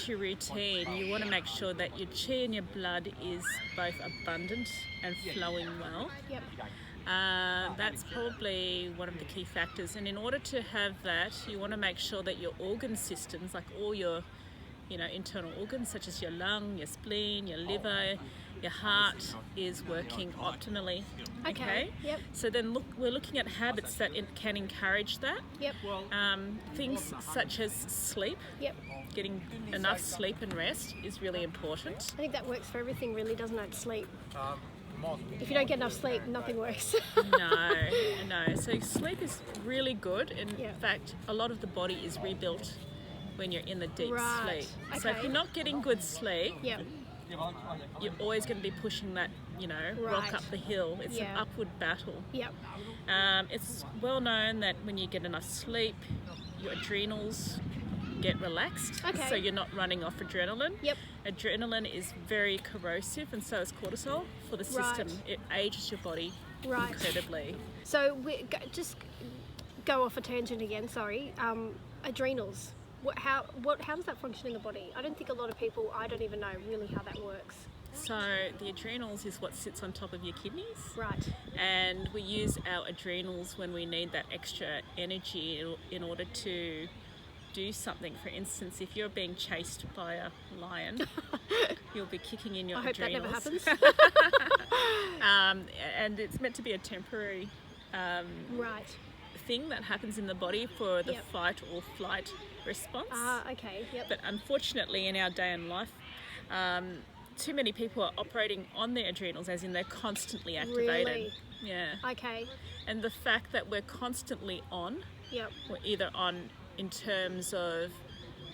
into your routine, you want to make sure that your chi in your blood is both abundant and flowing well. Yep. That's probably one of the key factors. And in order to have that, you want to make sure that your organ systems, like all your internal organs such as your lung, your spleen, your liver, your heart is working optimally. Okay. Yep. So then we're looking at habits that can encourage that. Yep. Things such as sleep. Yep. Getting enough sleep and rest is really important. I think that works for everything, really, doesn't it? Sleep. If you don't get enough sleep, nothing works. No. So sleep is really good. In fact, a lot of the body is rebuilt when you're in the deep sleep. Okay. So if you're not getting good sleep, Yep. you're always going to be pushing that, rock up the hill. It's an upward battle. Yep. It's well known that when you get enough sleep, your adrenals get relaxed. Okay. So you're not running off adrenaline. Yep. Adrenaline is very corrosive, and so is cortisol for the system. It ages your body incredibly. So just go off a tangent again. Sorry. Adrenals. How does that function in the body? I don't think a lot of people. I don't even know really how that works. So the adrenals is what sits on top of your kidneys. Right. And we use our adrenals when we need that extra energy in order to do something. For instance, if you're being chased by a lion, you'll be kicking in your adrenals. I hope that never happens. And it's meant to be a temporary thing that happens in the body for the fight or flight response. Okay. Yep. But unfortunately, in our day and life, too many people are operating on their adrenals, as in they're constantly activated. Really? Yeah. Okay. And the fact that we're constantly on, we're either on in terms of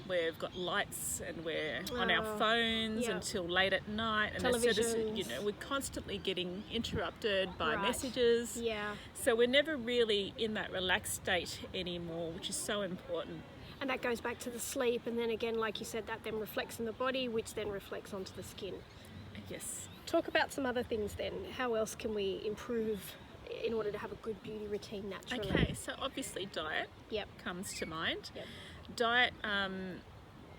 we've got lights and we're on our phones until late at night, and we're constantly getting interrupted by messages. Yeah. So we're never really in that relaxed state anymore, which is so important. And that goes back to the sleep, and then again, like you said, that then reflects in the body, which then reflects onto the skin. Yes. Talk about some other things then. How else can we improve in order to have a good beauty routine naturally? Okay, so obviously diet comes to mind. Yep. Diet,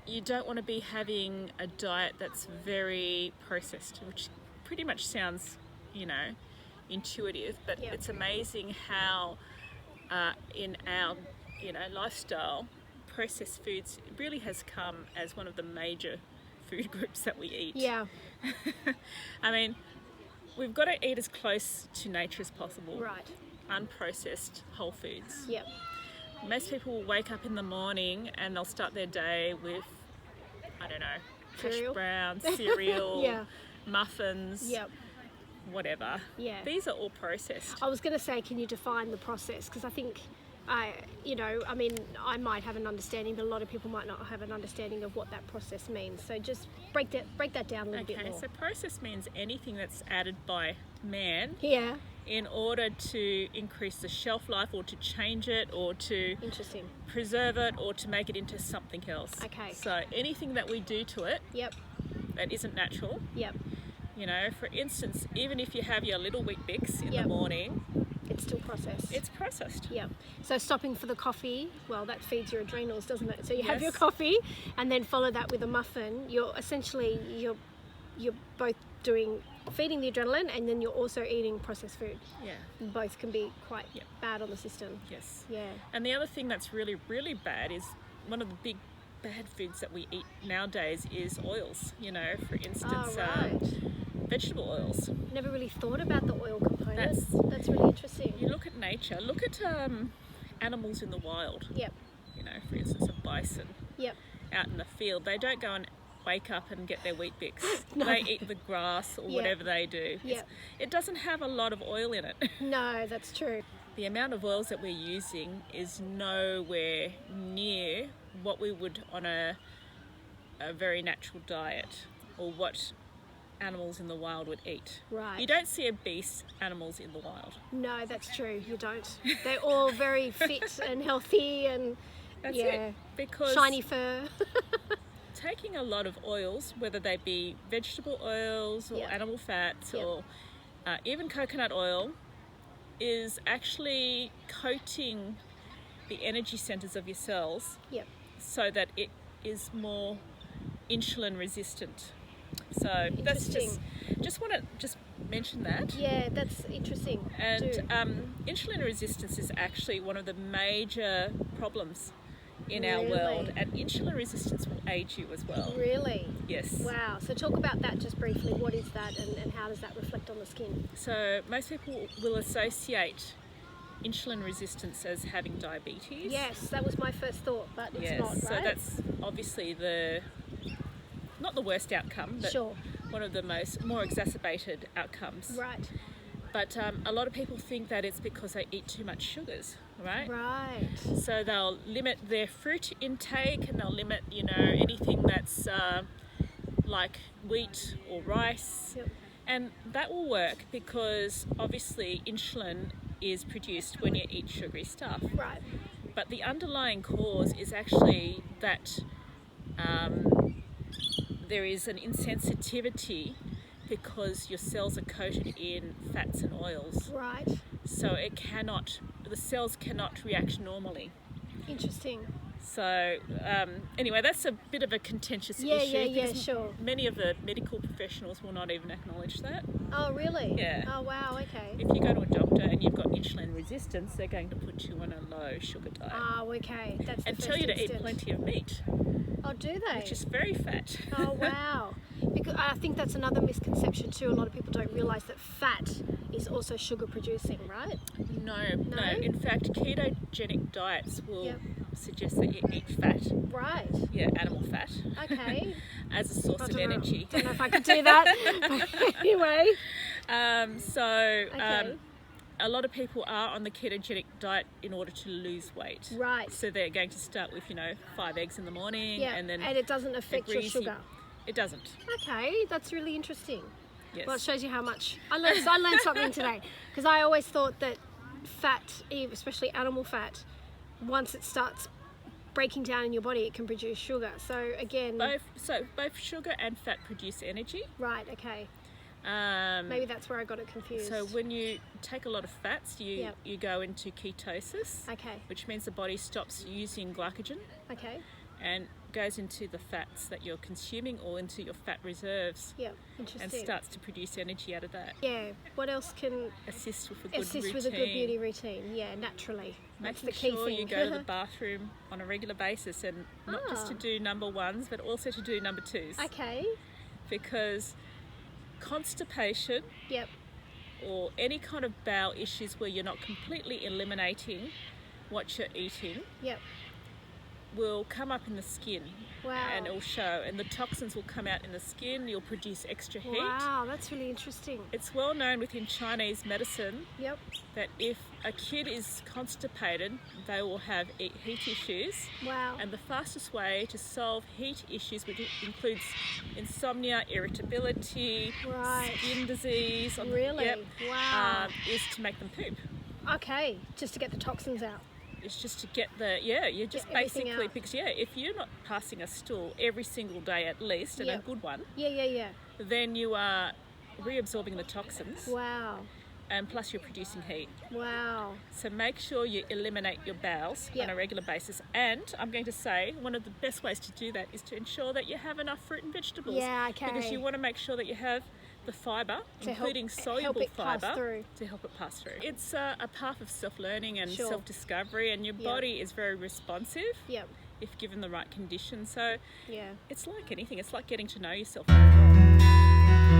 you don't want to be having a diet that's very processed, which pretty much sounds, intuitive, but it's amazing how in our, lifestyle, processed foods really has come as one of the major food groups that we eat. Yeah. I mean, we've got to eat as close to nature as possible. Right. Unprocessed whole foods. Yep. Most people will wake up in the morning and they'll start their day with, hash browns, cereal, muffins, whatever. Yeah. These are all processed. I was going to say, can you define the process? Because I think, I might have an understanding, but a lot of people might not have an understanding of what that process means. So just break that down a little bit more. Okay, so process means anything that's added by man in order to increase the shelf life, or to change it, or to preserve it, or to make it into something else. Okay. So anything that we do to it that isn't natural. Yep. For instance, even if you have your little wheat bix in the morning, it's still processed. It's processed. Yeah. So stopping for the coffee, well, that feeds your adrenals, doesn't it? So you have your coffee, and then follow that with a muffin. You're essentially you're both feeding the adrenaline, and then you're also eating processed food. Yeah. Both can be quite bad on the system. Yes. Yeah. And the other thing that's really, really bad is one of the big bad foods that we eat nowadays is oils. For instance, vegetable oils. Never really thought about the oil component. That's really interesting. You look at nature. Look at animals in the wild. Yep. For instance, a bison. Yep. Out in the field, they don't go and wake up and get their wheat bix. No. They eat the grass or whatever they do. Yep. It doesn't have a lot of oil in it. No, that's true. The amount of oils that we're using is nowhere near what we would on a very natural diet, or what animals in the wild would eat. Right. You don't see obese animals in the wild. No, that's true. You don't. They're all very fit and healthy, and that's it. Because shiny fur. taking a lot of oils, whether they be vegetable oils or animal fats or even coconut oil, is actually coating the energy centers of your cells so that it is more insulin resistant. So that's just want to mention that. Yeah, that's interesting. And insulin resistance is actually one of the major problems in our world, and insulin resistance will age you as well. Really? Yes. Wow. So talk about that just briefly. What is that, and how does that reflect on the skin? So most people will associate insulin resistance as having diabetes. Yes, that was my first thought, but it's not, right? So that's obviously not the worst outcome, but one of the more exacerbated outcomes. Right. But a lot of people think that it's because they eat too much sugars, right? Right. So they'll limit their fruit intake, and they'll limit, anything that's like wheat or rice. Yep. And that will work because obviously insulin is produced when you eat sugary stuff. Right. But the underlying cause is actually that there is an insensitivity because your cells are coated in fats and oils. Right. So the cells cannot react normally. Interesting. So anyway, that's a bit of a contentious issue. Yeah, sure. Many of the medical professionals will not even acknowledge that. Oh, really? Yeah. Oh, wow, okay. If you go to a doctor and you've got insulin resistance, they're going to put you on a low sugar diet. Oh, okay. That's the and first tell you to eat instant. plenty of meat. Oh, do they? Which is very fat. Oh, wow. Because I think that's another misconception too. A lot of people don't realise that fat is also sugar producing, right? No. In fact, ketogenic diets will suggest that you eat fat. Right. Yeah, animal fat. Okay. As a source of energy. Don't know if I could do that. But anyway. A lot of people are on the ketogenic diet in order to lose weight. Right. So they're going to start with, 5 eggs in the morning. Yeah. And it doesn't affect your sugar. It doesn't. Okay, that's really interesting. Yes. Well, it shows you how much I learned something today, because I always thought that fat, especially animal fat, once it starts breaking down in your body, it can produce sugar. So again, both sugar and fat produce energy. Right. Okay. Maybe that's where I got it confused. So when you take a lot of fats, you go into ketosis. Okay. Which means the body stops using glycogen. Okay. And goes into the fats that you're consuming or into your fat reserves. Yeah, interesting. And starts to produce energy out of that. Yeah. What else can assist with a good routine? With a good beauty routine? Yeah, naturally. That's Making the key sure thing. you go to the bathroom on a regular basis, and not just to do number ones, but also to do number twos. Okay. Because constipation. Yep. Or any kind of bowel issues where you're not completely eliminating what you're eating. Yep. Will come up in the skin. Wow. And it'll show, and the toxins will come out in the skin. You'll produce extra heat. Wow, that's really interesting. It's well known within Chinese medicine. Yep. That if a kid is constipated, they will have heat issues. Wow. And the fastest way to solve heat issues, which includes insomnia, irritability, skin disease, really? Wow. Is to make them poop. Okay, just to get the toxins out. It's just to get you're just basically, because if you're not passing a stool every single day at least, and a good one, then you are reabsorbing the toxins. Wow. And plus you're producing heat. Wow. So make sure you eliminate your bowels on a regular basis. And I'm going to say one of the best ways to do that is to ensure that you have enough fruit and vegetables. Yeah, okay. Because you want to make sure that you have the fibre, including soluble fibre, to help it pass through. It's a path of self-learning and self-discovery, and your body is very responsive if given the right conditions. So it's like anything. It's like getting to know yourself very well.